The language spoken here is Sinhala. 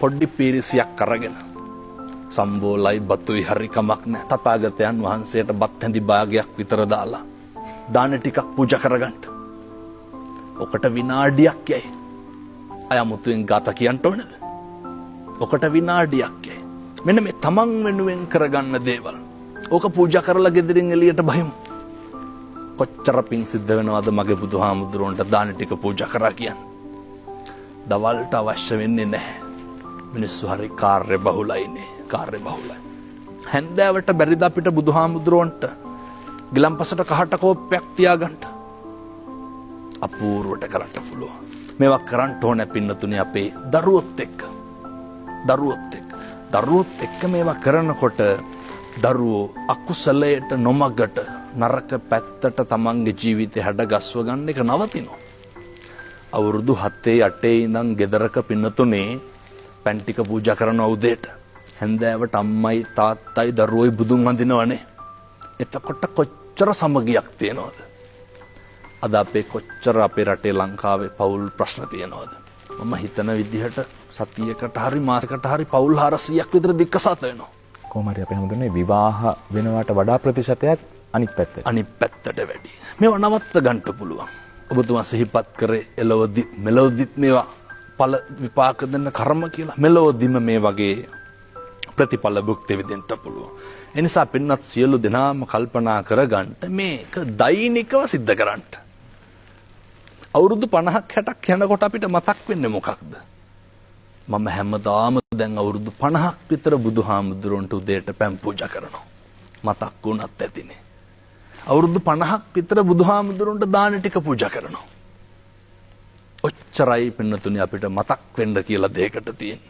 පොඩි පීරිසියක් අරගෙන සම්බෝලයි බතුයි හරි කමක් නැහැ. තථාගතයන් වහන්සේට බත් හැඳි භාගයක් විතර දාලා දාන ටිකක් පූජා කරගන්න. ඔකට විනාඩියක් යයි. අයමුතුෙන් ගාත කියන්න ඕනද? ඔකට විනාඩියක් යයි. මෙන්න මේ තමන් වෙනුවෙන් කරගන්න දේවල්. ඕක පූජා කරලා ගෙදරින් එළියට බහිමු. කොච්චර පිං සිද්ධ වෙනවද මගේ බුදුහාමුදුරන්ට දාන ටික පූජා කරා කියන්නේ. දවල්ට අවශ්‍ය වෙන්නේ නැහැ. මිනිස්සු හරි කාර්ය බහුලයිනේ. කාර්ය බහුලයි. හැන්දෑවට බැරිද අපිට බුදුහාමුදුරන්ට ගිලම්පසට කහට කෝප්පයක් තියාගන්න? අපූර්වට කරන්න පුළුවන්. මේවා කරන්න ඕනේ පින්නතුනේ අපේ දරුවොත් එක්ක. දරුවොත් එක්ක මේවා කරනකොට දරුවෝ අකුසලයට නොමගට නරක පැත්තට තමන්ගේ ජීවිතය හැඩගස්ව ගන්න එක නවතිනවා. අවුරුදු 7-8 ඉඳන් ගෙදරක පින්නතුනේ පැන් ටික පූජා කරන උදේට හැන්දෑවට අම්මයි තාත්තයි දරුවෝයි බුදුන් වඳිනවනේ. එතකොට කොච්චර සමගියක් තියෙනවද? අද අපේ කොච්චර අපේ රටේ ලංකාවේ පවුල් ප්‍රශ්න තියෙනවද? මම හිතන විදිහට සතියකට හරි මාසයකට හරි පවුල් 400ක් විතර දික්කසාත වෙනවා. කොහොම හරි අපි හැමෝටම විවාහ වෙනවට වඩා ප්‍රතිශතයක් අනිත් පැත්තට වැඩි. මේව නවත්ත ගන්න පුළුවන්. ඔබතුමා සිහිපත් කරේ එළවදි මෙලොවදිත් මේවා ඵල විපාක දෙන්න කර්ම කියලා. මෙලොවදිම මේ වගේ ප්‍රතිඵල භුක්ති විඳින්න පුළුවන්. ඒ නිසා පින්වත් සියලු දෙනාම කල්පනා කරගන්න මේක දෛනිකව සිද්ධ කරන්න. අවුරුදු 50ක් 60ක් යනකොට අපිට මතක් වෙන්නේ මොකක්ද? මම හැමදාම දැන් අවුරුදු 50ක් විතර බුදුහාමුදුරන්ට උදේට පැන් පූජා කරනවා. මතක් වුණත් ඇතිනේ. අවුරුදු 50ක් විතර බුදුහාමුදුරන්ට දාන ටික පූජා කරනවා. ඔච්චරයි පින්නතුනි අපිට මතක් වෙන්න කියලා දෙයකට තියෙන්නේ.